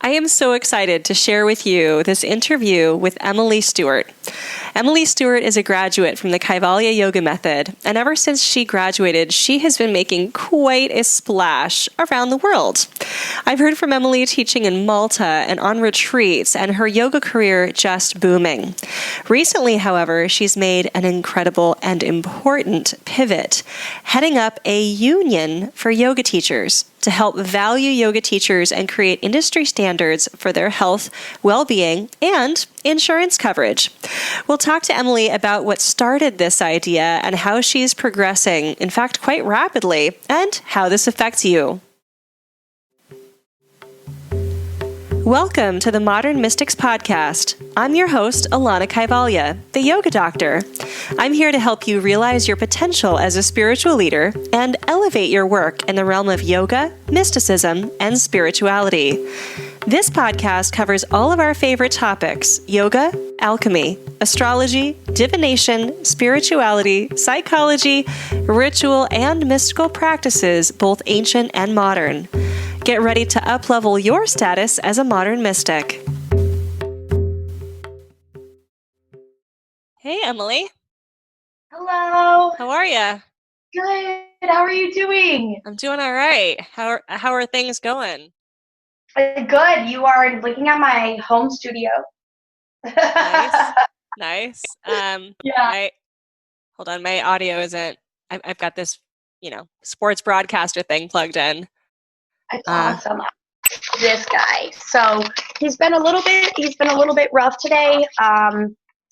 I am so excited to share with you this interview with Emily Stewart. Emily Stewart is a graduate from the Kaivalya Yoga Method, and ever since she graduated, she has been making quite a splash around the world. I've heard from Emily teaching in Malta and on retreats, and her yoga career just booming. Recently, however, she's made an incredible and important pivot, heading up a union for yoga teachers to help value yoga teachers and create industry standards for their health, well-being, and insurance coverage. We'll talk to Emily about what started this idea and how she's progressing, in fact, quite rapidly, and how this affects you. Welcome to the Modern Mystics Podcast. I'm your host, Alanna Kaivalya, the Yoga Doctor. I'm here to help you realize your potential as a spiritual leader and elevate your work in the realm of yoga, mysticism, and spirituality. This podcast covers all of our favorite topics: yoga, alchemy, astrology, divination, spirituality, psychology, ritual, and mystical practices, both ancient and modern. Get ready to up-level your status as a modern mystic. Hey, Emily. Hello. How are you? Good. How are you doing? I'm doing all right. How are things going? Good. You are looking at my home studio. Nice. Yeah. Hold on. My audio isn't. I've got this, sports broadcaster thing plugged in. It's awesome. This guy. So he's been a little bit rough today.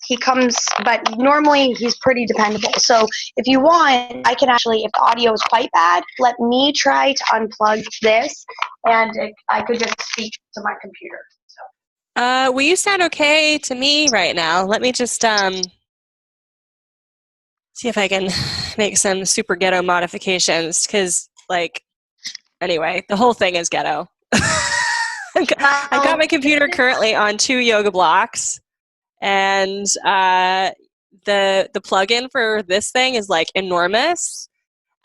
He comes, but normally he's pretty dependable. So if you want, I can actually, if the audio is quite bad, let me try to unplug this, and I could just speak to my computer. So. Well, you sound okay to me right now. Let me just see if I can make some super ghetto modifications, because, anyway, the whole thing is ghetto. I've got my computer currently on 2 yoga blocks, and the plug-in for this thing is enormous,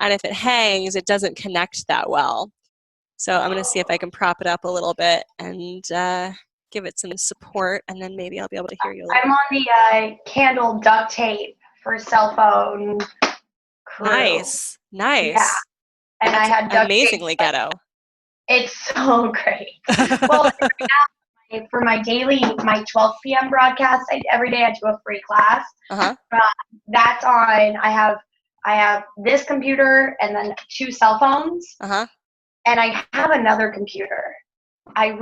and if it hangs, it doesn't connect that well. So I'm going to see if I can prop it up a little bit and give it some support, and then maybe I'll be able to hear you a little I'm on the candle duct tape for cell phone crew. Nice. Yeah. And That's I had duct amazingly tape. Ghetto. It's so great. Well, for my 12 p.m. broadcast, every day I do a free class. That's on. I have this computer and then 2 cell phones. And I have another computer. I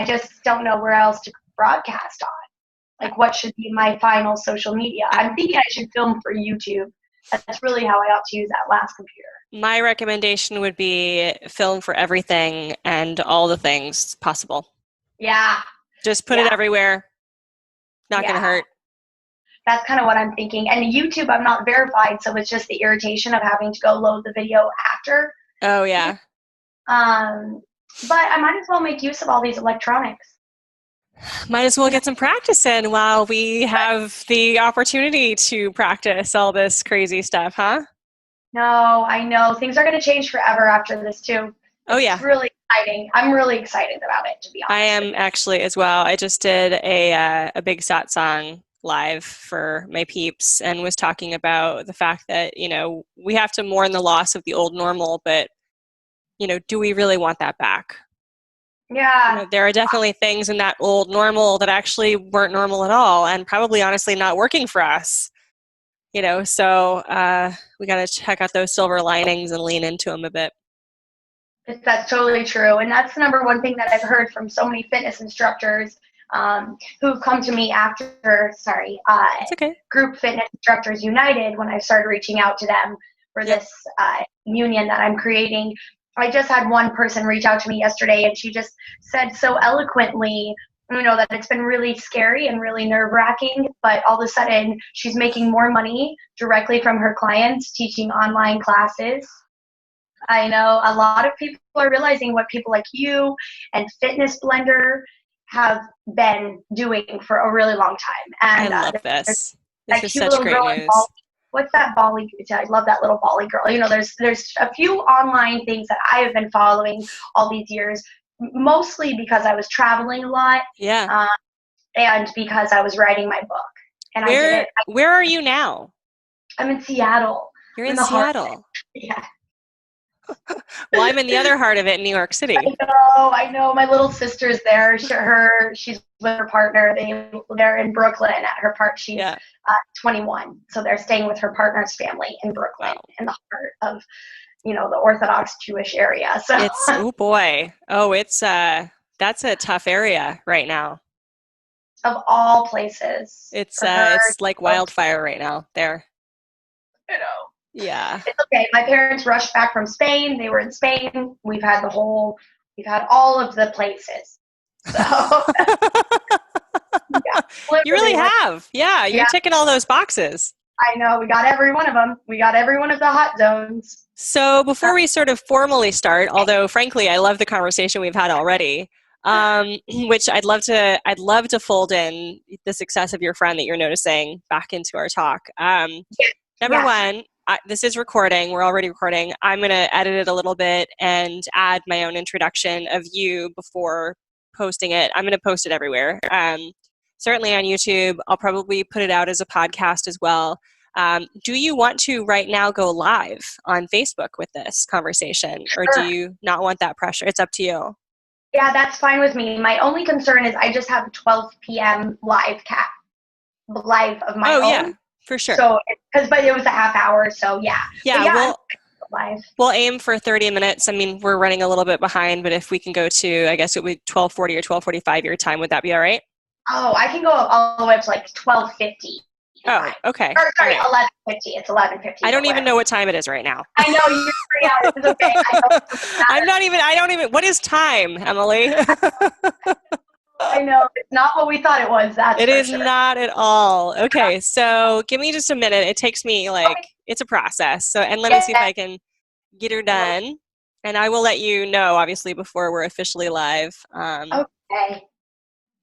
just don't know where else to broadcast on. What should be my final social media? I'm thinking I should film for YouTube. That's really how I ought to use that last computer. My recommendation would be film for everything and all the things possible. Yeah. Just put it everywhere. Not going to hurt. That's kind of what I'm thinking. And YouTube, I'm not verified, so it's just the irritation of having to go load the video after. Oh, yeah. But I might as well make use of all these electronics. Might as well get some practice in while we have the opportunity to practice all this crazy stuff, huh? No, I know. Things are going to change forever after this, too. Oh, yeah. It's really exciting. I'm really excited about it, to be honest. I am actually as well. I just did a big satsang live for my peeps and was talking about the fact that, we have to mourn the loss of the old normal, but, do we really want that back? Yeah. There are definitely things in that old normal that actually weren't normal at all and probably honestly not working for us. So we got to check out those silver linings and lean into them a bit. That's totally true. And that's the number one thing that I've heard from so many fitness instructors who've come to me after, Group Fitness Instructors United, when I started reaching out to them for this union that I'm creating. I just had one person reach out to me yesterday, and she just said so eloquently, that it's been really scary and really nerve-wracking, but all of a sudden she's making more money directly from her clients teaching online classes. I know a lot of people are realizing what people like you and Fitness Blender have been doing for a really long time. And I love this. This is such great news. What's that Bali? I love that little Bali girl. There's a few online things that I have been following all these years. mostly because I was traveling a lot. Yeah. And because I was writing my book. And I did it. Where are you now? I'm in Seattle. You're in Seattle. Yeah. Well, I'm in the other heart of it in New York City. I know. My little sister's there. She's with her partner. They're in Brooklyn at her part. She's 21. So they're staying with her partner's family in Brooklyn, in the heart of, the Orthodox Jewish area. So it's, oh boy. Oh, it's, that's a tough area right now. Of all places. It's like wildfire right now there. I know. Yeah. It's okay. My parents rushed back from Spain. They were in Spain. We've had all of the places. So you really have. Yeah, you're ticking all those boxes. I know. We got every one of them. We got every one of the hot zones. So before we sort of formally start, although frankly, I love the conversation we've had already, which I'd love to fold in the success of your friend that you're noticing back into our talk. Number one, this is recording. We're already recording. I'm going to edit it a little bit and add my own introduction of you before posting it. I'm going to post it everywhere. Certainly on YouTube. I'll probably put it out as a podcast as well. Do you want to right now go live on Facebook with this conversation, or do you not want that pressure? It's up to you. Yeah, that's fine with me. My only concern is I just have 12 p.m. live of my own. Oh, yeah, for sure. So, but it was a half hour, so yeah. Yeah, we'll aim for 30 minutes. I mean, we're running a little bit behind, but if we can go to, I guess it would be 12:40 or 12:45 your time, would that be all right? Oh, I can go all the way up to like 12:50. Oh, okay. Or sorry, 11:50. It's 11:50. I don't even know what time it is right now. I know, you're 3 hours. It's okay. I don't even, what is time, Emily? I know. It's not what we thought it was. It is not at all. Okay, so give me just a minute. It takes me it's a process. So, and let me see if I can get her done. And I will let you know, obviously, before we're officially live. Okay.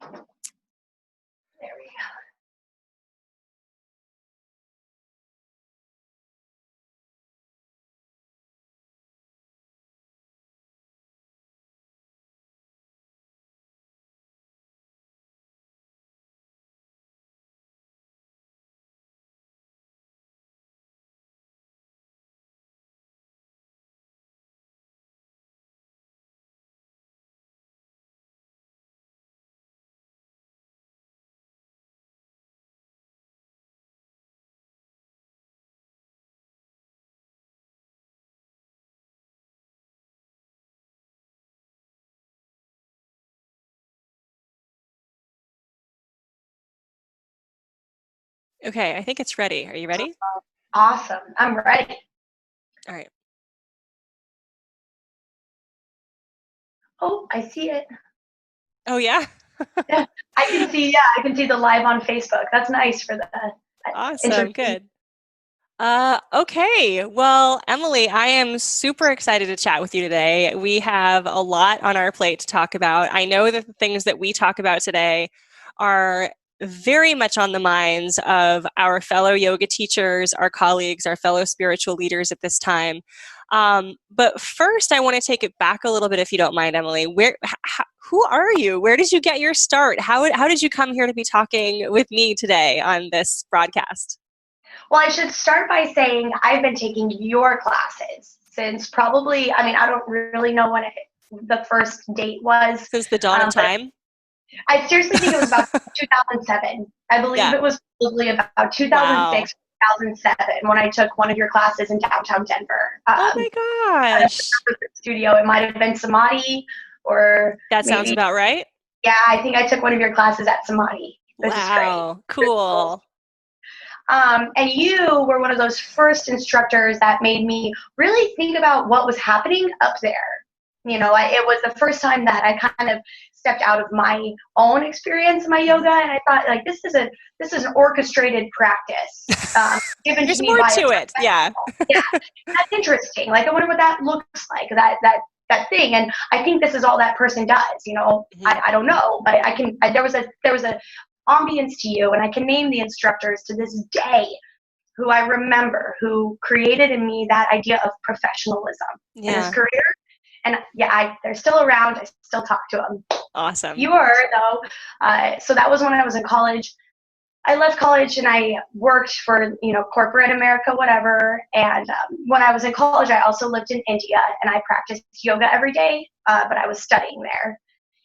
There we go. Okay, I think it's ready. Are you ready? Awesome. I'm ready. All right. Oh, I see it. Oh, yeah? Yeah, I can see the live on Facebook. That's nice for the awesome, good. Okay, well, Emily, I am super excited to chat with you today. We have a lot on our plate to talk about. I know that the things that we talk about today are very much on the minds of our fellow yoga teachers, our colleagues, our fellow spiritual leaders at this time. But first, I want to take it back a little bit, if you don't mind, Emily. Who are you? Where did you get your start? How did you come here to be talking with me today on this broadcast? Well, I should start by saying I've been taking your classes since probably, I don't really know when the first date was. Since the dawn of time? I seriously think it was about 2007. I believe it was probably about 2006, 2007 when I took one of your classes in downtown Denver. Oh my gosh. The studio. It might have been Samadhi or that sounds about right. Yeah, I think I took one of your classes at Samadhi. This is great. Cool. And you were one of those first instructors that made me really think about what was happening up there. It was the first time that I kind of stepped out of my own experience in my yoga, and I thought, this is an orchestrated practice given There's to me more by to it. Yeah. Yeah, that's interesting. I wonder what that looks like. That thing, and I think this is all that person does. Mm-hmm. I don't know, but there was a ambience to you, and I can name the instructors to this day who I remember, who created in me that idea of professionalism in his career. And yeah, they're still around. I still talk to them. Awesome. You are, though. So that was when I was in college. I left college and I worked for, corporate America, whatever. And when I was in college, I also lived in India and I practiced yoga every day, but I was studying there.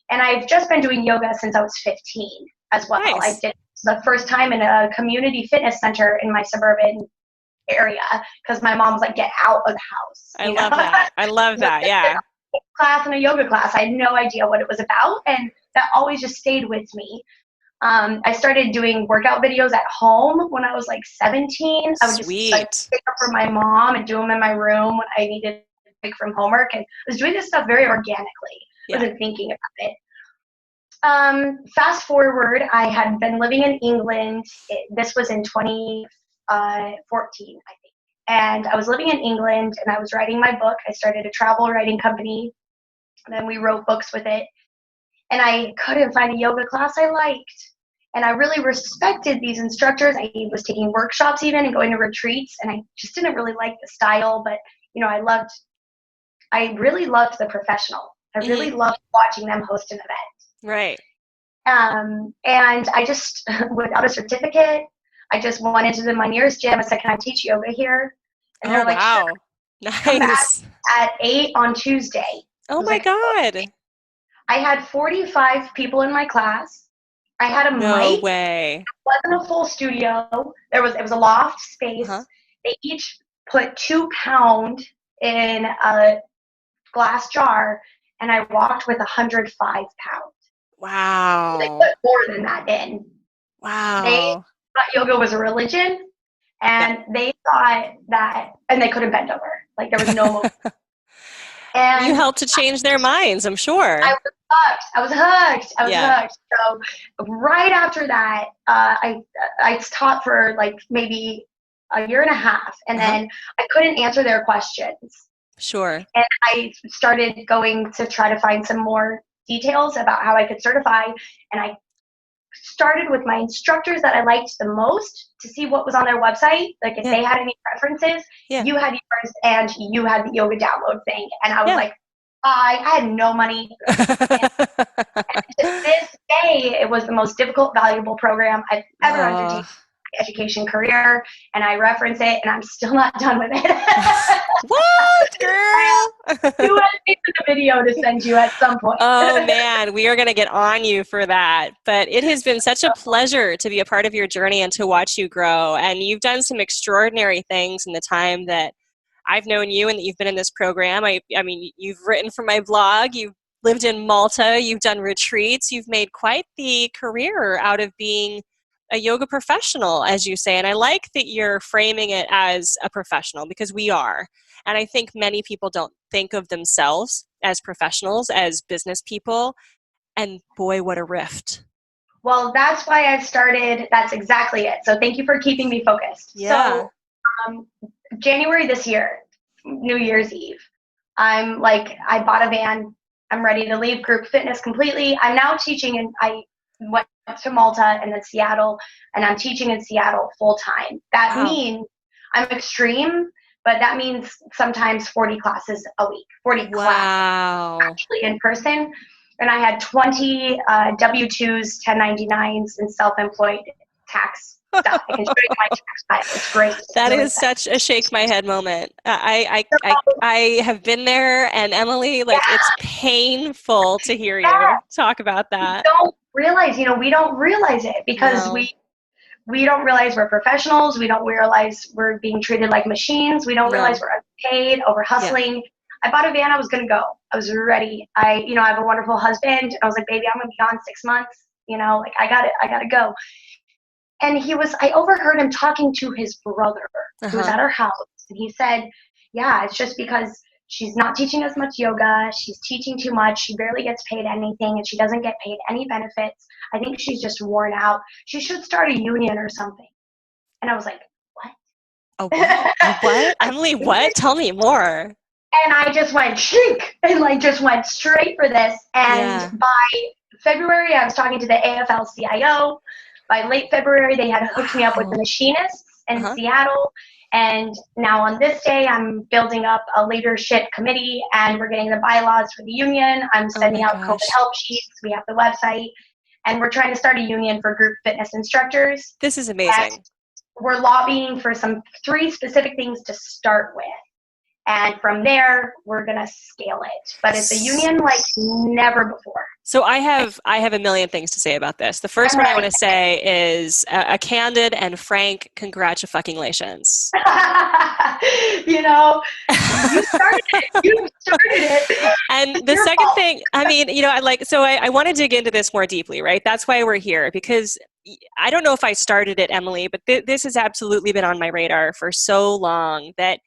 And I've just been doing yoga since I was 15 as well. Nice. I did the first time in a community fitness center in my suburban area because my mom was like, get out of the house. I love that. I love that. Yeah. Class and a yoga class. I had no idea what it was about. And that always just stayed with me. I started doing workout videos at home when I was like 17. I would just pick up for my mom and do them in my room when I needed to pick from homework. And I was doing this stuff very organically. I wasn't thinking about it. Fast forward, I had been living in England. This was in 2014, I think. And I was living in England and I was writing my book. I started a travel writing company. And then we wrote books with it. And I couldn't find a yoga class I liked. And I really respected these instructors. I was taking workshops even and going to retreats. And I just didn't really like the style. But, I really loved the professional. I really loved watching them host an event. Right. And I just, without a certificate, I just went into my nearest gym and said, can I teach yoga here? And they're like, wow. Sure. Nice. Come back at 8 on Tuesday. Oh my God. Okay. I had 45 people in my class. I had a mic. No way. It wasn't a full studio. It was a loft space. Uh-huh. They each put 2 pounds in a glass jar, and I walked with 105 pounds. Wow. They put more than that in. Wow. They thought yoga was a religion, and they thought that, and they couldn't bend over. Like there was no movement. And you helped to change their minds, I'm sure. I was hooked. So right after that, I taught for like maybe a year and a half, and then I couldn't answer their questions. Sure. And I started going to try to find some more details about how I could certify, and I started with my instructors that I liked the most to see what was on their website. Like if they had any preferences, you had yours and you had the yoga download thing. And I was like, I had no money. And to this day, it was the most difficult, valuable program I've ever undertaken in my education career. And I reference it and I'm still not done with it. What, girl? You want me to the video to send you at some point. Oh man, we are going to get on you for that. But it has been such a pleasure to be a part of your journey and to watch you grow. And you've done some extraordinary things in the time that I've known you and that you've been in this program. I mean, you've written for my blog, you've lived in Malta, you've done retreats, you've made quite the career out of being a yoga professional, as you say. And I like that you're framing it as a professional because we are. And I think many people don't think of themselves as professionals, as business people. And boy, what a rift. Well, that's why I've started. That's exactly it. So thank you for keeping me focused. Yeah. So January this year, New Year's Eve, I bought a van. I'm ready to leave group fitness completely. I'm now teaching, and I went to Malta and then Seattle, and I'm teaching in Seattle full time. That means I'm extreme, but that means sometimes 40 classes a week, 40 classes actually in person. And I had 20 W-2s, 1099s, and self-employed tax stuff. I can show you my tax file. It's great. That is such a shake my head moment. I have been there, and Emily, it's painful to hear you talk about that. We don't realize, we don't realize it because we don't realize we're professionals. We don't realize we're being treated like machines. We don't realize we're underpaid, over hustling. Yeah. I bought a van. I was going to go. I was ready. I have a wonderful husband. And I was like, baby, I'm going to be gone 6 months. I got it. I got to go. And I overheard him talking to his brother who was at our house. And he said, yeah, it's just because she's not teaching as much yoga. She's teaching too much. She barely gets paid anything, and she doesn't get paid any benefits. I think she's just worn out. She should start a union or something. And I was like, what? Oh, what? What? Emily, what? Tell me more. And I just went shriek and just went straight for this. And by February, I was talking to the AFL-CIO. By late February, they had hooked me up with the machinists in Seattle. And now on this day, I'm building up a leadership committee, and we're getting the bylaws for the union. I'm sending out COVID help sheets. We have the website, and we're trying to start a union for group fitness instructors. This is amazing. And we're lobbying for 3 specific things to start with. And from there, we're going to scale it. But it's a union like never before. So I have a million things to say about this. The first one I want to say is a candid and frank congratulations. You know, you started it. You started it. And the second thing, I mean, you know, I want to dig into this more deeply, right? That's why we're here, because I don't know if I started it, Emily, but this has absolutely been on my radar for so long that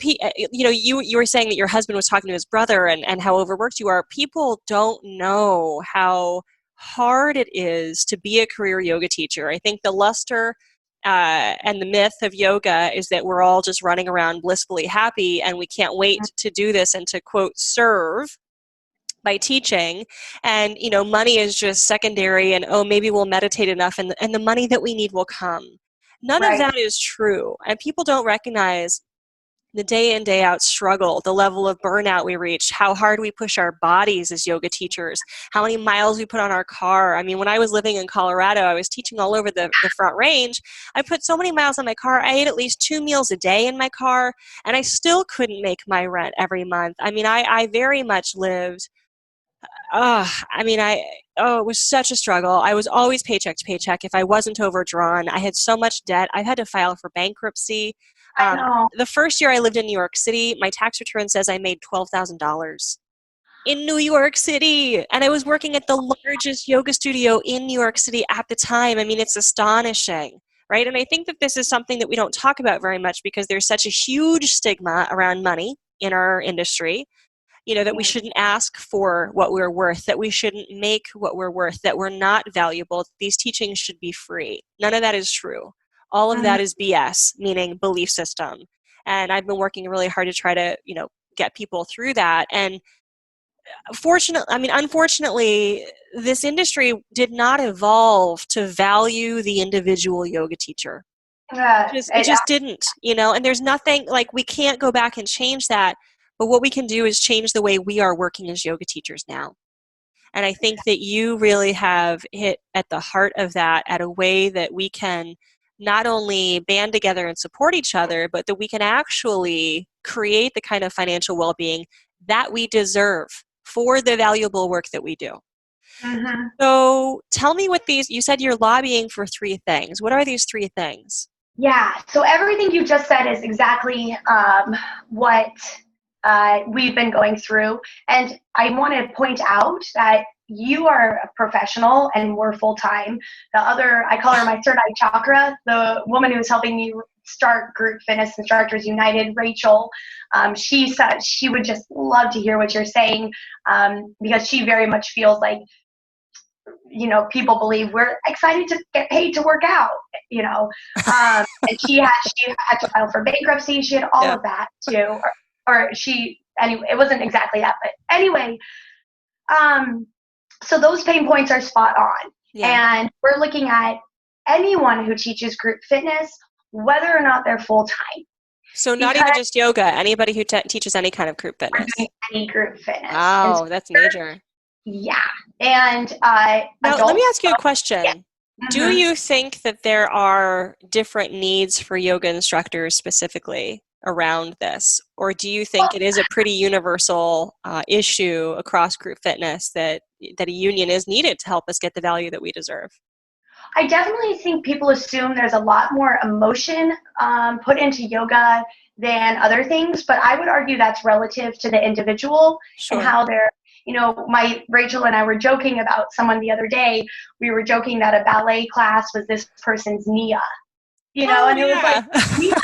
you know, you were saying that your husband was talking to his brother and how overworked you are. People don't know how hard it is to be a career yoga teacher. I think the luster and the myth of yoga is that we're all just running around blissfully happy and we can't wait to do this and to, quote, serve by teaching. And, you know, money is just secondary, and, oh, maybe we'll meditate enough and the money that we need will come. None of that is true. And people don't recognize the day in, day out struggle, the level of burnout we reach, how hard we push our bodies as yoga teachers, how many miles we put on our car. I mean, when I was living in Colorado, I was teaching all over the Front Range. I put so many miles on my car. I ate at least 2 meals a day in my car, and I still couldn't make my rent every month. I mean, I very much lived, it was such a struggle. I was always paycheck to paycheck. If I wasn't overdrawn, I had so much debt. I had to file for bankruptcy. The first year I lived in New York City, my tax return says I made $12,000 in New York City. And I was working at the largest yoga studio in New York City at the time. I mean, it's astonishing, right? And I think that this is something that we don't talk about very much because there's such a huge stigma around money in our industry. You know, that we shouldn't ask for what we're worth, that we shouldn't make what we're worth, that we're not valuable. These teachings should be free. None of that is true. All of that is BS, meaning belief system. And I've been working really hard to try to, you know, get people through that. And unfortunately, this industry did not evolve to value the individual yoga teacher. It just didn't, you know, and there's nothing, like, we can't go back and change that. But what we can do is change the way we are working as yoga teachers now. And I think that you really have hit at the heart of that at a way that we can not only band together and support each other, but that we can actually create the kind of financial well-being that we deserve for the valuable work that we do. Mm-hmm. So tell me what you said you're lobbying for 3 things. What are these 3 things? Yeah, so everything you just said is exactly what we've been going through. And I want to point out that you are a professional and we're full-time. The other, I call her my third eye chakra, the woman who was helping me start Group Fitness Instructors United, Rachel, she said she would just love to hear what you're saying because she very much feels like, you know, people believe we're excited to get paid to work out, you know. And she had to file for bankruptcy. She had all of that too. Anyway, it wasn't exactly that, but anyway, so those pain points are spot on. Yeah. And we're looking at anyone who teaches group fitness, whether or not they're full-time. So not even just yoga, anybody who teaches any kind of group fitness. Any group fitness. Wow, that's major. Yeah. And now, let me ask you a question. Yeah. Mm-hmm. Do you think that there are different needs for yoga instructors specifically around this? Or do you think it is a pretty universal issue across group fitness that a union is needed to help us get the value that we deserve? I definitely think people assume there's a lot more emotion put into yoga than other things, but I would argue that's relative to the individual. Sure. And how they're, you know, Rachel and I were joking about someone the other day. We were joking that a ballet class was this person's Nia. You know, and it was like, Nia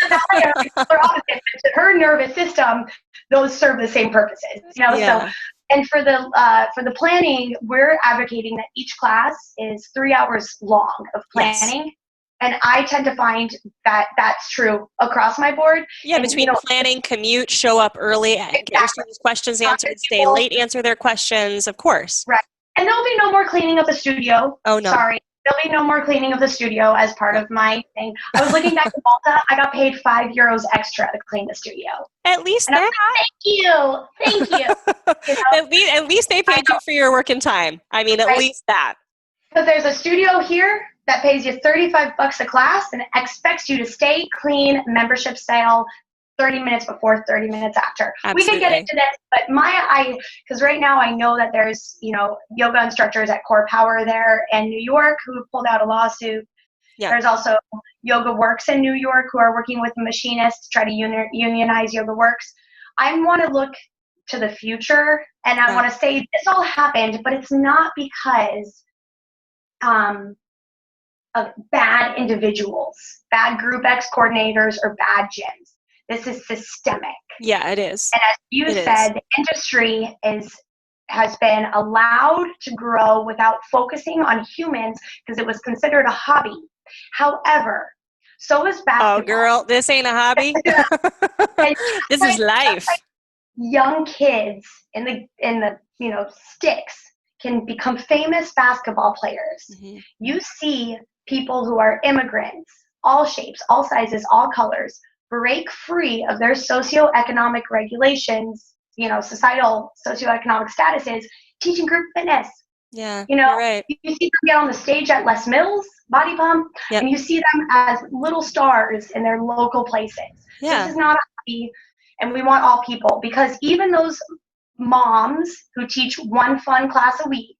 are opposite. To her nervous system, those serve the same purposes. You know, so. And for the planning, we're advocating that each class is 3 hours long of planning. Yes. And I tend to find that that's true across my board. Yeah, and, between planning, commute, show up early, get your students' questions answered, stay late, answer their questions, of course. Right. And there'll be no more cleaning up the studio. Oh, no. Sorry. There'll be no more cleaning of the studio as part of my thing. I was looking back at Malta. I got paid €5 extra to clean the studio. At least and that. Thank you. At least they paid you for your working time. I mean, at least that. Because there's a studio here that pays you $35 a class and expects you to stay, clean, membership sale, 30 minutes before, 30 minutes after. Absolutely. We could get into this, but because right now I know that there's, yoga instructors at Core Power there in New York who pulled out a lawsuit. Yeah. There's also Yoga Works in New York who are working with machinists to try to unionize Yoga Works. I want to look to the future, and I want to say this all happened, but it's not because of bad individuals, bad Group X coordinators, or bad gyms. This is systemic. Yeah, it is. And as you said, the industry has been allowed to grow without focusing on humans because it was considered a hobby. However, so is basketball. Oh, girl, this ain't a hobby. This is life. Young kids in the sticks can become famous basketball players. Mm-hmm. You see people who are immigrants, all shapes, all sizes, all colors, break free of their socioeconomic regulations, societal socioeconomic statuses, teaching group fitness. Yeah, you're right. You see them get on the stage at Les Mills, Body Pump, and you see them as little stars in their local places. Yeah. This is not a hobby, and we want all people, because even those moms who teach one fun class a week,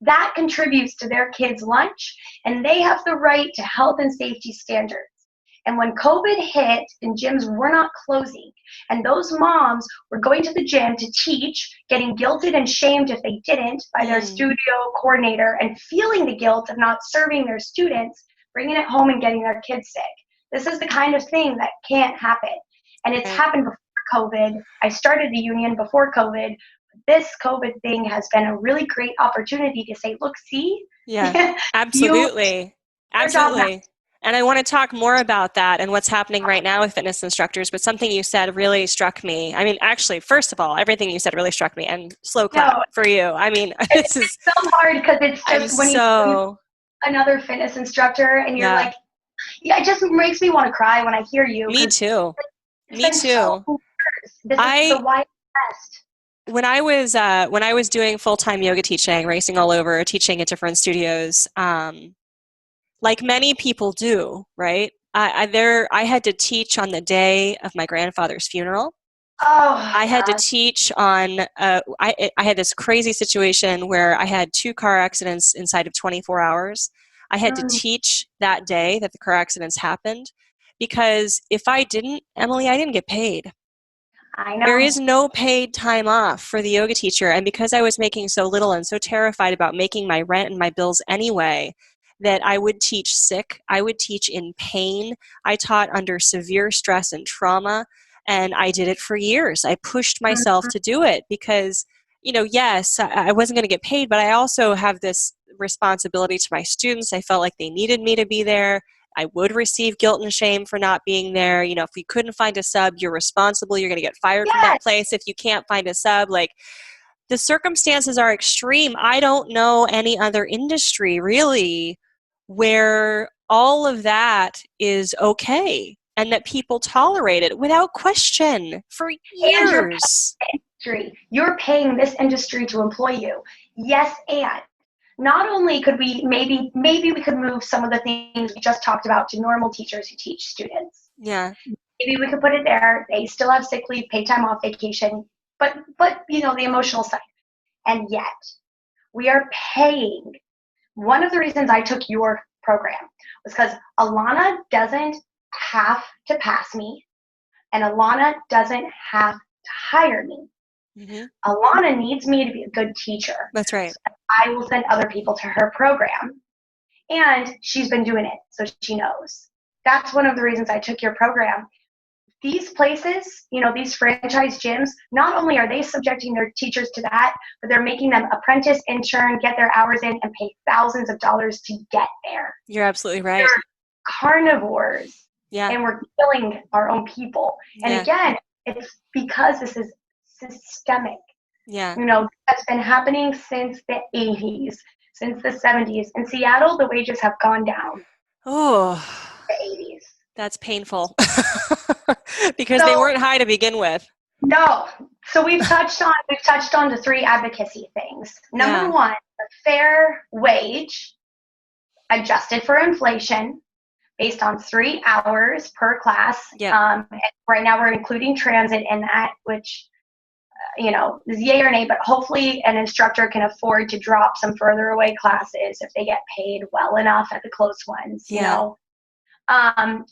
that contributes to their kids' lunch, and they have the right to health and safety standards. And when COVID hit and gyms were not closing, and those moms were going to the gym to teach, getting guilted and shamed if they didn't by their studio coordinator, and feeling the guilt of not serving their students, bringing it home and getting their kids sick. This is the kind of thing that can't happen. And it's happened before COVID. I started the union before COVID. This COVID thing has been a really great opportunity to say, look, see? Yeah, absolutely. Absolutely. And I want to talk more about that and what's happening right now with fitness instructors, but something you said really struck me. I mean, actually, first of all, everything you said really struck me, and slow clap for you. I mean, this is so hard because it's just when you another fitness instructor and you're like, it just makes me want to cry when I hear you. Me too. Me too. This is the Wild West. When I was doing full-time yoga teaching, racing all over, teaching at different studios, like many people do, right? I had to teach on the day of my grandfather's funeral. I had to teach on, I had this crazy situation where I had 2 car accidents inside of 24 hours. I had to teach that day that the car accidents happened, because if I didn't, Emily, I didn't get paid. I know. There is no paid time off for the yoga teacher. And because I was making so little and so terrified about making my rent and my bills anyway, that I would teach sick, I would teach in pain. I taught under severe stress and trauma, and I did it for years. I pushed myself to do it because, yes, I wasn't going to get paid, but I also have this responsibility to my students. I felt like they needed me to be there. I would receive guilt and shame for not being there. If we couldn't find a sub, you're responsible. You're going to get fired from that place if you can't find a sub. Like, the circumstances are extreme. I don't know any other industry really where all of that is okay and that people tolerate it without question for years. You're paying this industry to employ you. Yes, and not only could we maybe we could move some of the things we just talked about to normal teachers who teach students. Yeah. Maybe we could put it there. They still have sick leave, paid time off, vacation, but the emotional side. And yet we are paying. One of the reasons I took your program was because Alanna doesn't have to pass me, and Alanna doesn't have to hire me. Mm-hmm. Alanna needs me to be a good teacher. That's right. So I will send other people to her program, and she's been doing it, so she knows. That's one of the reasons I took your program. These places, these franchise gyms, not only are they subjecting their teachers to that, but they're making them apprentice, intern, get their hours in, and pay thousands of dollars to get there. You're absolutely right. They're carnivores. Yeah. And we're killing our own people. And again, it's because this is systemic. Yeah. That's been happening since the 80s. since the 70s. In Seattle, the wages have gone down Oh, to the 80s. that's painful because they weren't high to begin with. No. So we've touched on the three advocacy things. Number one, a fair wage adjusted for inflation based on 3 hours per class. Yeah. Right now we're including transit in that, which is yay or nay, but hopefully an instructor can afford to drop some further away classes if they get paid well enough at the close ones,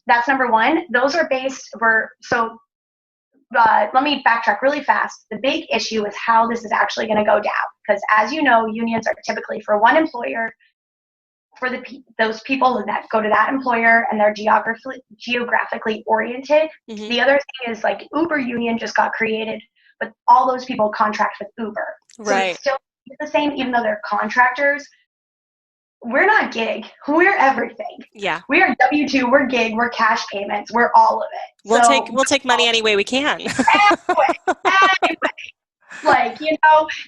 That's number one. Those are let me backtrack really fast. The big issue is how this is actually going to go down, because as you know, unions are typically for one employer, for those people that go to that employer and they're geographically oriented. Mm-hmm. The other thing is like Uber union just got created, but all those people contract with Uber. Right. So it's still the same, even though they're contractors. We're not gig. We're everything. Yeah. We are W-2. We're gig. We're cash payments. We're all of it. We'll take money any way we can. anyway.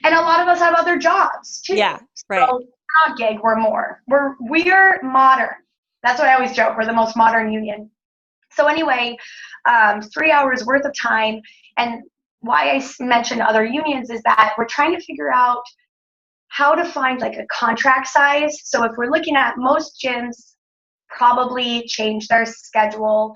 And a lot of us have other jobs too. Yeah. Right. So we're not gig. We're more. We're modern. That's what I always joke. We're the most modern union. So anyway, 3 hours worth of time. And why I mentioned other unions is that we're trying to figure out how to find like a contract size. So if we're looking at, most gyms probably change their schedule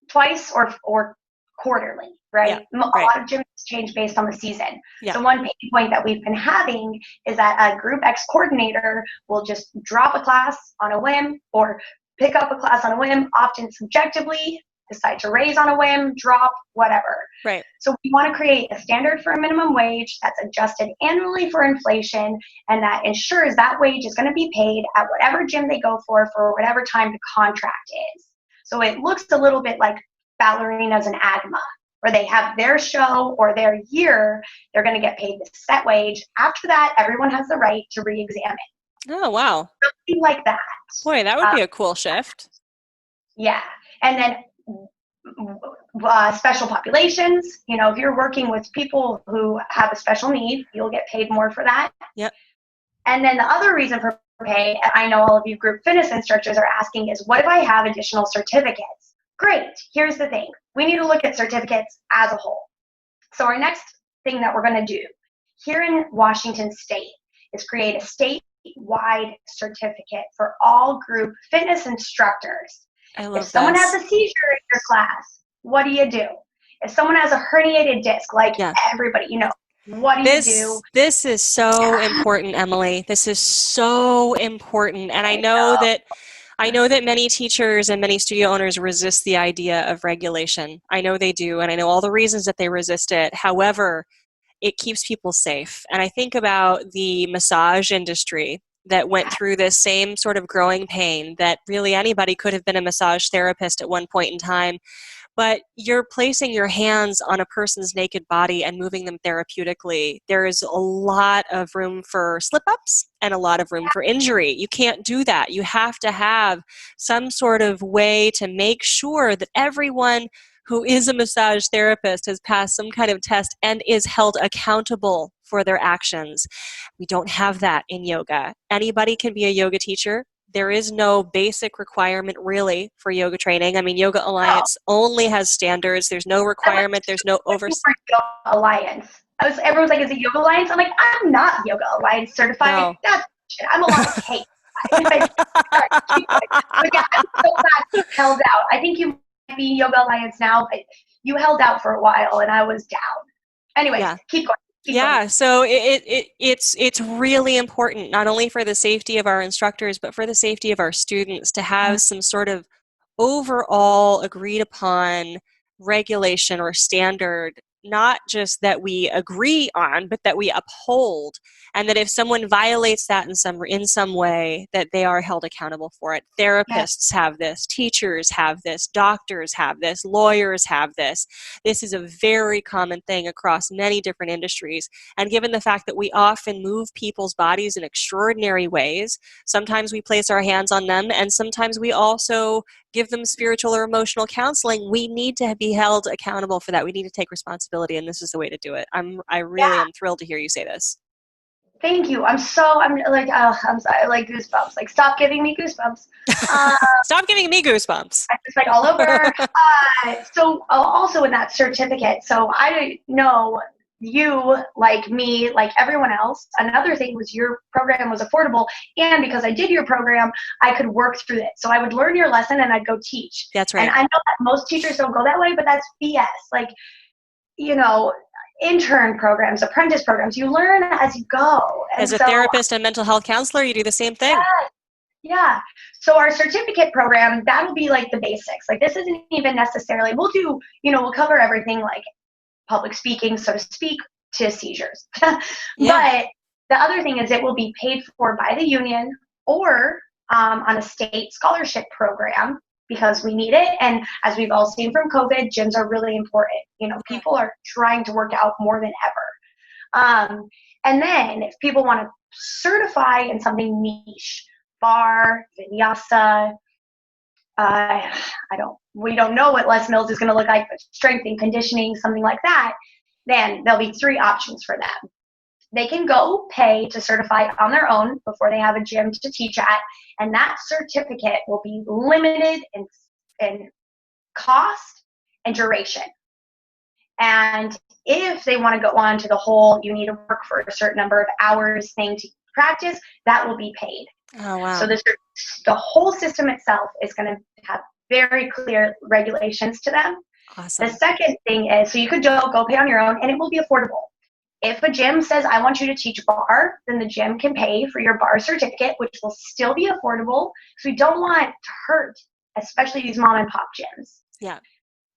twice or quarterly, right? Yeah, a lot of gyms change based on the season. Yeah. So one pain point that we've been having is that a Group X coordinator will just drop a class on a whim or pick up a class on a whim, often subjectively, decide to raise on a whim, drop, whatever. Right. So we want to create a standard for a minimum wage that's adjusted annually for inflation, and that ensures that wage is going to be paid at whatever gym they go for whatever time the contract is. So it looks a little bit like ballerinas and AGMA, where they have their show or their year, they're going to get paid the set wage. After that, everyone has the right to re-examine. Oh, wow. Something like that. Boy, that would be a cool shift. Yeah. And then special populations, if you're working with people who have a special need, you'll get paid more for that. Yep. And then the other reason for pay, I know all of you group fitness instructors are asking, is what if I have additional certificates? Great. Here's the thing. We need to look at certificates as a whole. So our next thing that we're going to do here in Washington State is create a statewide certificate for all group fitness instructors. I love if someone has a seizure in your class, what do you do? If someone has a herniated disc, like everybody, what do you do? This is so important, Emily. This is so important. And I know that many teachers and many studio owners resist the idea of regulation. I know they do, and I know all the reasons that they resist it. However, it keeps people safe. And I think about the massage industry that went through this same sort of growing pain, that really anybody could have been a massage therapist at one point in time. But you're placing your hands on a person's naked body and moving them therapeutically. There is a lot of room for slip-ups and a lot of room for injury. You can't do that. You have to have some sort of way to make sure that everyone who is a massage therapist has passed some kind of test and is held accountable for their actions. We don't have that in yoga. Anybody can be a yoga teacher. There is no basic requirement really for yoga training. I mean, Yoga Alliance only has standards. There's no requirement. There's no oversight. Yoga Alliance. Everyone's like, is it Yoga Alliance? I'm like, I'm not Yoga Alliance certified. No. That's shit. I'm a lot of hate. But yeah, I'm so glad you held out. I think you might be Yoga Alliance now, but you held out for a while and I was down. Anyways, keep going. So it's really important, not only for the safety of our instructors, but for the safety of our students, to have some sort of overall agreed upon regulation or standard, not just that we agree on, but that we uphold, and that if someone violates that in some way, that they are held accountable for it. Therapists have this, teachers have this, doctors have this, lawyers have this. This is a very common thing across many different industries. And given the fact that we often move people's bodies in extraordinary ways, sometimes we place our hands on them, and sometimes we also give them spiritual or emotional counseling, we need to be held accountable for that. We need to take responsibility, and this is the way to do it. I really am thrilled to hear you say this. Thank you. I'm like, I'm sorry, like goosebumps. Like, stop giving me goosebumps. Stop giving me goosebumps. I'm just like all over. So also in that certificate, so I know you, like me, like everyone else. Another thing was your program was affordable, and because I did your program, I could work through it. So I would learn your lesson and I'd go teach. That's right. And I know that most teachers don't go that way, but that's BS. Like, intern programs, apprentice programs, you learn as you go. And as a therapist and mental health counselor, you do the same thing. Yeah. So our certificate program, that'll be like the basics. Like, this isn't even necessarily, we'll cover everything like public speaking, so to speak, to seizures. But the other thing is it will be paid for by the union or on a state scholarship program, because we need it. And as we've all seen from COVID, gyms are really important. People are trying to work out more than ever. And then if people want to certify in something niche, bar, vinyasa, we don't know what Les Mills is going to look like, but strength and conditioning, something like that, then there'll be 3 options for them. They can go pay to certify on their own before they have a gym to teach at, and that certificate will be limited in cost and duration. And if they want to go on to the whole, you need to work for a certain number of hours thing to practice, that will be paid. Oh, wow. So the whole system itself is going to have very clear regulations to them. Awesome. The second thing is, so you could go pay on your own, and it will be affordable. If a gym says, I want you to teach bar, then the gym can pay for your bar certificate, which will still be affordable, because we don't want to hurt, especially these mom and pop gyms. Yeah.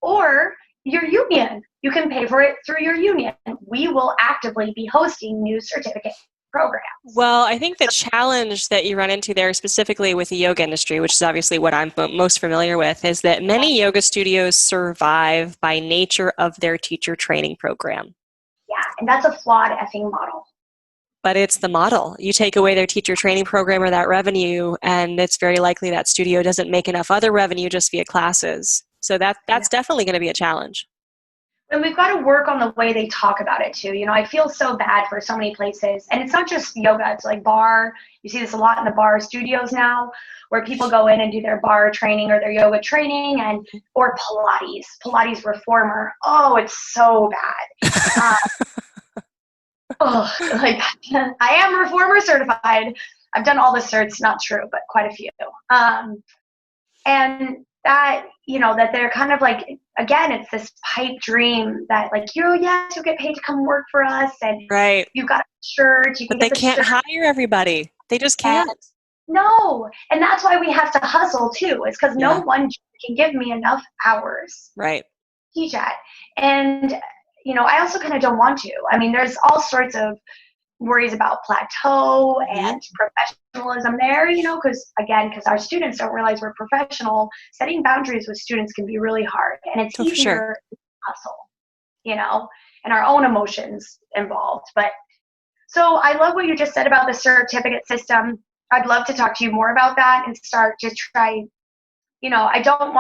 Or your union. You can pay for it through your union. We will actively be hosting new certificate programs. Well, I think the challenge that you run into there, specifically with the yoga industry, which is obviously what I'm most familiar with, is that many yoga studios survive by nature of their teacher training program. Yeah, and that's a flawed effing model. But it's the model. You take away their teacher training program or that revenue, and it's very likely that studio doesn't make enough other revenue just via classes. So that's definitely going to be a challenge. And we've got to work on the way they talk about it too. I feel so bad for so many places. And it's not just yoga, it's like bar. You see this a lot in the bar studios now, where people go in and do their bar training or their yoga training, or Pilates reformer. Oh, it's so bad. I am reformer certified. I've done all the certs, not true, but quite a few. And that, that they're kind of like, again, it's this pipe dream that like, you'll get paid to come work for us, and right. You've got a shirt. But they can't hire everybody. They just can't. No. And that's why we have to hustle too. It's because no one can give me enough hours. Right. To teach at. And, I also kind of don't want to. I mean, there's all sorts of worries about plateau and professionalism there, because our students don't realize we're professional. Setting boundaries with students can be really hard, and it's easier to hustle, and our own emotions involved. But so I love what you just said about the certificate system. I'd love to talk to you more about that and start to try, I don't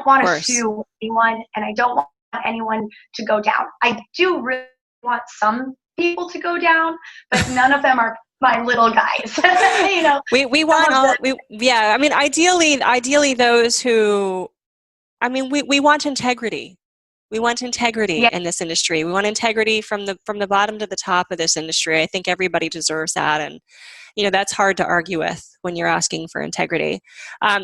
want to sue anyone, and I don't want anyone to go down. I do really want some people to go down, but none of them are my little guys. We want all. I mean, ideally, those who, we want integrity. We want integrity in this industry. We want integrity from the bottom to the top of this industry. I think everybody deserves that, and that's hard to argue with when you're asking for integrity.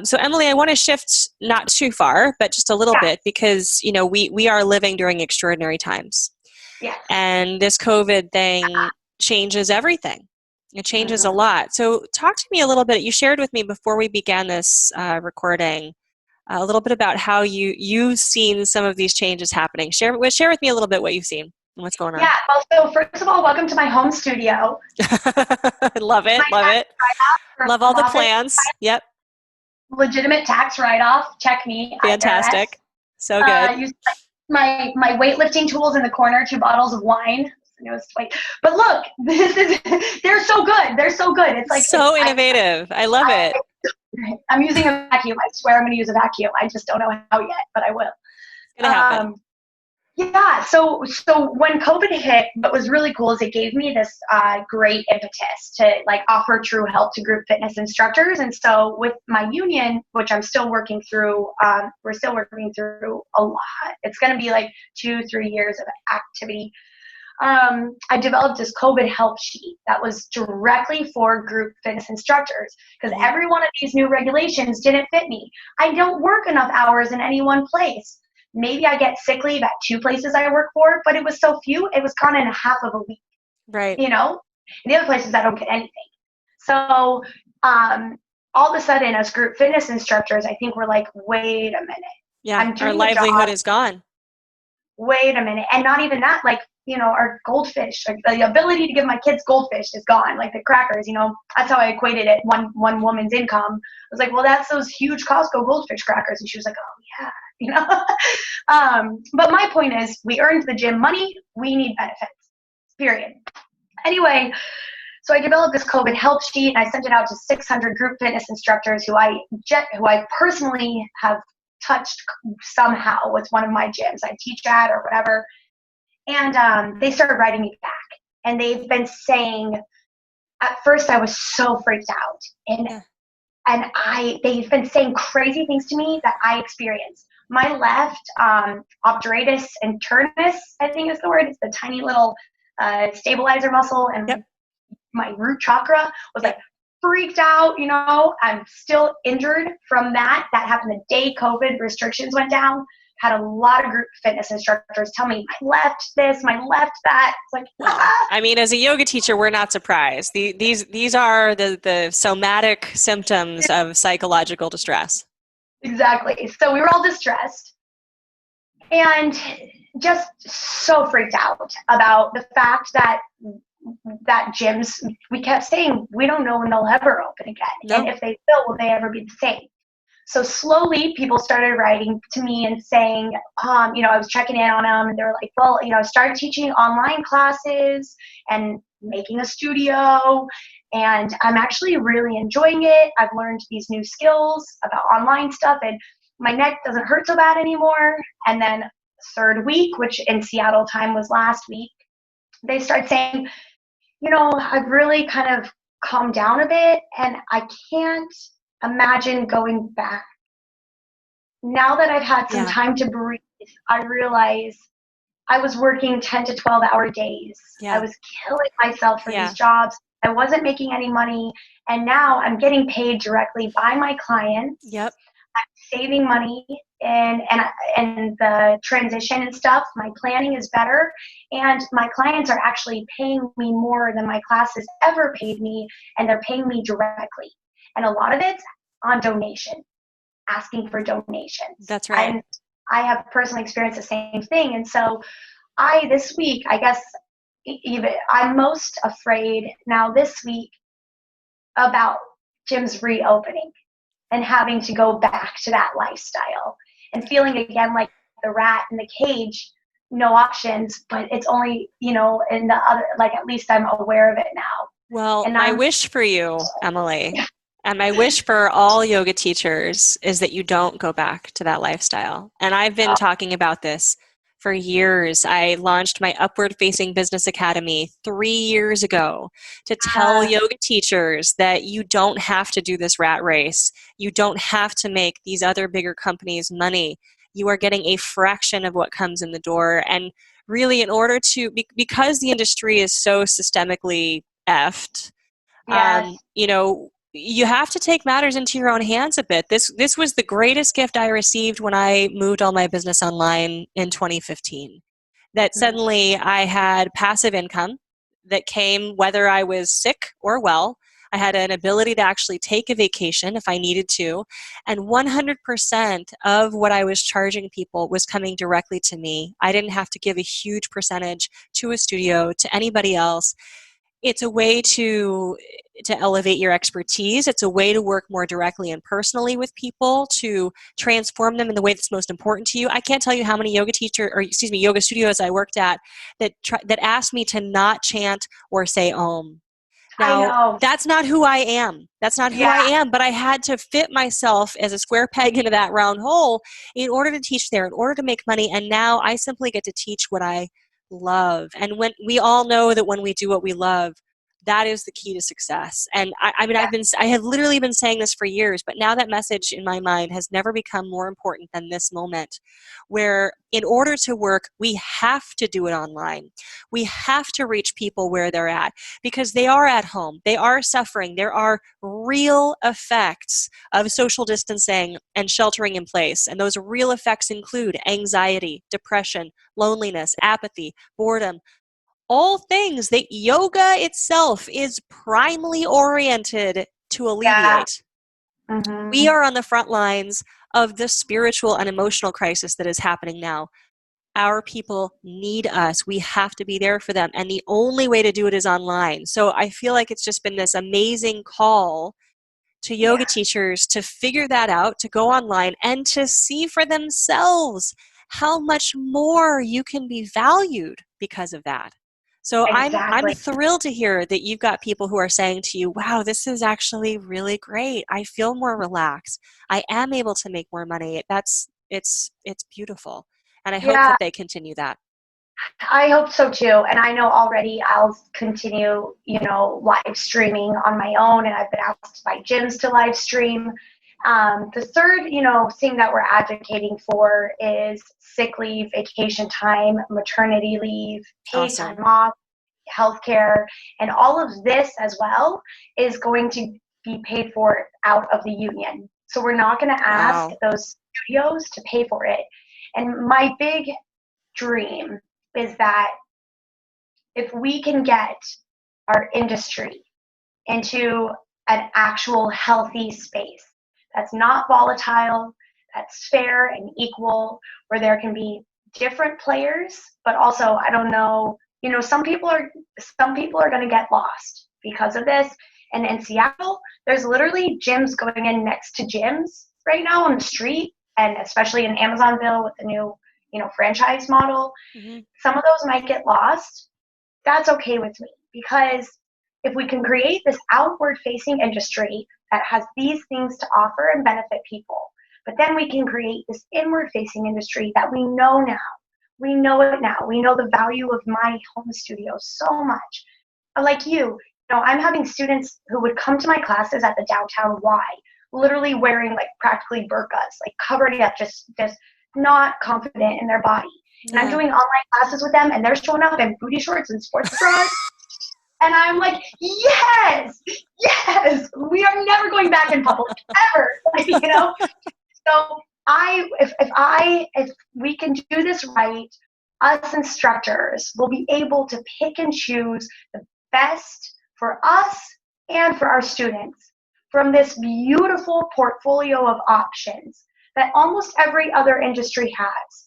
So Emily, I want to shift not too far, but just a little bit, because we are living during extraordinary times. Yeah. And this COVID thing changes everything. It changes a lot. So talk to me a little bit. You shared with me before we began this recording a little bit about how you've seen some of these changes happening. Share with me a little bit what you've seen and what's going on. Yeah. Well, so first of all, welcome to my home studio. Love it. Love all the plans. Yep. Legitimate tax write-off. Check me. Fantastic. So good. Use my weightlifting tools in the corner, 2 bottles of wine. But look, they're so good. They're so good. It's like so innovative. I love it. I'm using a vacuum. I swear I'm going to use a vacuum. I just don't know how yet, but I will. It's going to happen. Yeah, so when COVID hit, what was really cool is it gave me this great impetus to like offer true help to group fitness instructors. And so with my union, which I'm still working through, we're still working through a lot. It's going to be like 2-3 years of activity. I developed this COVID help sheet that was directly for group fitness instructors because every one of these new regulations didn't fit me. I don't work enough hours in any one place. Maybe I get sick leave at 2 places I work for, but it was so few, it was gone in a half of a week. Right. You know? And the other places I don't get anything. So all of a sudden, as group fitness instructors, I think we're like, wait a minute. Yeah, our livelihood is gone. Wait a minute. And not even that, like, you know, our goldfish, like the ability to give my kids goldfish is gone. Like the crackers, you know, that's how I equated it. One woman's income. I was like, well, that's those huge Costco goldfish crackers. And she was like, oh yeah, you know. But my point is, we earned the gym money. We need benefits. Period. Anyway, so I developed this COVID help sheet and I sent it out to 600 group fitness instructors who I personally have touched somehow with one of my gyms I teach at or whatever. And they started writing me back. And they've been saying, at first I was so freaked out. And they've been saying crazy things to me that I experienced. My left obturatus internus, I think is the word. It's the tiny little stabilizer muscle. And my root chakra was like freaked out, you know. I'm still injured from that. That happened the day COVID restrictions went down. Had a lot of group fitness instructors tell me, my left this, my left that. It's like, I mean, as a yoga teacher, we're not surprised. These are the somatic symptoms of psychological distress. Exactly. So we were all distressed and just so freaked out about the fact that gyms, we kept saying, we don't know when they'll ever open again. No. And if they will they ever be the same? So slowly people started writing to me and saying, you know, I was checking in on them and they were like, well, you know, I started teaching online classes and making a studio and I'm actually really enjoying it. I've learned these new skills about online stuff and my neck doesn't hurt so bad anymore. And then third week, which in Seattle time was last week, they started saying, you know, I've really kind of calmed down a bit and I can't imagine going back. Now that I've had some time to breathe, I realize I was working 10 to 12 hour days. I was killing myself for these jobs. I wasn't making any money. And now I'm getting paid directly by my clients. Yep. I'm saving money and the transition and stuff. My planning is better. And my clients are actually paying me more than my classes ever paid me. And they're paying me directly. And a lot of it's on donation, asking for donations. That's right. And I have personally experienced the same thing. And so this week, I guess, even I'm most afraid now this week about gyms reopening and having to go back to that lifestyle and feeling again like the rat in the cage, no options, but it's only, you know, in the other, like at least I'm aware of it now. Well, and my wish for you, Emily, and my wish for all yoga teachers is that you don't go back to that lifestyle. And I've been talking about this for years. I launched my Upward Facing Business Academy 3 years ago to tell yoga teachers that you don't have to do this rat race. You don't have to make these other bigger companies money. You are getting a fraction of what comes in the door. And really, in order to, because the industry is so systemically effed, you know, you have to take matters into your own hands a bit. This was the greatest gift I received when I moved all my business online in 2015. That suddenly I had passive income that came whether I was sick or well. I had an ability to actually take a vacation if I needed to. And 100% of what I was charging people was coming directly to me. I didn't have to give a huge percentage to a studio, to anybody else. It's a way to elevate your expertise. It's a way to work more directly and personally with people, to transform them in the way that's most important to you. I can't tell you how many yoga studios I worked at that asked me to not chant or say Om. Now, I know. that's not who I am. That's not who I am, but I had to fit myself as a square peg into that round hole in order to teach there, in order to make money. And now I simply get to teach what I love. And when we all know that when we do what we love, that is the key to success. And I mean, I have literally been saying this for years, but now that message in my mind has never become more important than this moment, where in order to work, we have to do it online. We have to reach people where they're at, because they are at home. They are suffering. There are real effects of social distancing and sheltering in place. And those real effects include anxiety, depression, loneliness, apathy, boredom, all things that yoga itself is primarily oriented to alleviate. Mm-hmm. We are on the front lines of the spiritual and emotional crisis that is happening now. Our people need us. We have to be there for them. And the only way to do it is online. So I feel like it's just been this amazing call to yoga teachers to figure that out, to go online and to see for themselves how much more you can be valued because of that. So I'm thrilled to hear that you've got people who are saying to you, wow, this is actually really great. I feel more relaxed. I am able to make more money. It's beautiful. And I hope that they continue that. I hope so too. And I know already I'll continue, live streaming on my own. And I've been asked by gyms to live stream. The third, thing that we're advocating for is sick leave, vacation time, maternity leave, paid time off, healthcare, and all of this as well is going to be paid for out of the union. So we're not going to ask those studios to pay for it. And my big dream is that if we can get our industry into an actual healthy space that's not volatile, that's fair and equal, where there can be different players, but also, I don't know, some people are going to get lost because of this. And in Seattle, there's literally gyms going in next to gyms right now on the street, and especially in Amazonville with the new, franchise model. Mm-hmm. Some of those might get lost. That's okay with me, because if we can create this outward-facing industry that has these things to offer and benefit people, but then we can create this inward-facing industry that we know now. We know it now. We know the value of my home studio so much. Like I'm having students who would come to my classes at the downtown Y, literally wearing like practically burqas, like covered up, just not confident in their body. And I'm doing online classes with them, and they're showing up in booty shorts and sports bras. And I'm like, yes, we are never going back in public ever. So if we can do this right, us instructors will be able to pick and choose the best for us and for our students from this beautiful portfolio of options that almost every other industry has.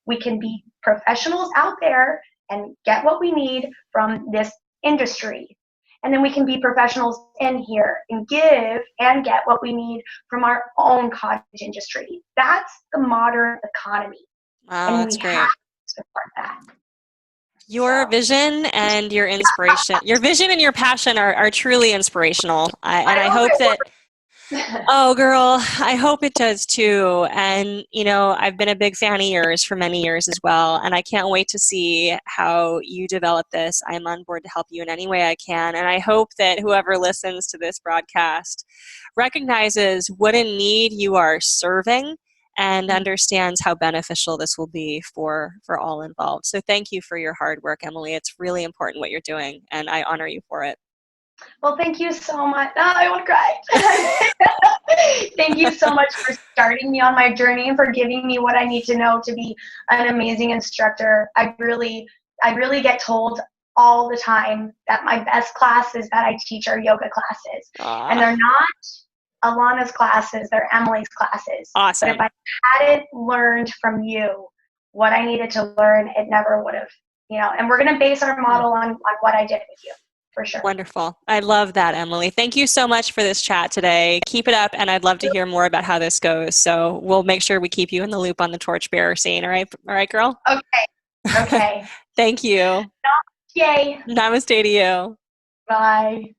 We can be professionals out there and get what we need from this industry. And then we can be professionals in here and give and get what we need from our own cottage industry. That's the modern economy. Wow, that's great. Have to support that. Your vision and your inspiration, your vision and your passion are truly inspirational. I hope that, oh girl, I hope it does too. And, I've been a big fan of yours for many years as well. And I can't wait to see how you develop this. I'm on board to help you in any way I can. And I hope that whoever listens to this broadcast recognizes what a need you are serving and understands how beneficial this will be for all involved. So thank you for your hard work, Emily. It's really important what you're doing, and I honor you for it. Well, thank you so much. Oh, I want to cry. Thank you so much for starting me on my journey and for giving me what I need to know to be an amazing instructor. I really get told all the time that my best classes that I teach are yoga classes. And they're not Alanna's classes, they're Emily's classes. Awesome. But if I hadn't learned from you what I needed to learn, it never would have, and we're going to base our model on what I did with you. For sure. Wonderful. I love that, Emily. Thank you so much for this chat today. Keep it up, and I'd love to hear more about how this goes. So we'll make sure we keep you in the loop on the torchbearer scene. All right, girl? Okay. Thank you. Namaste. Namaste to you. Bye.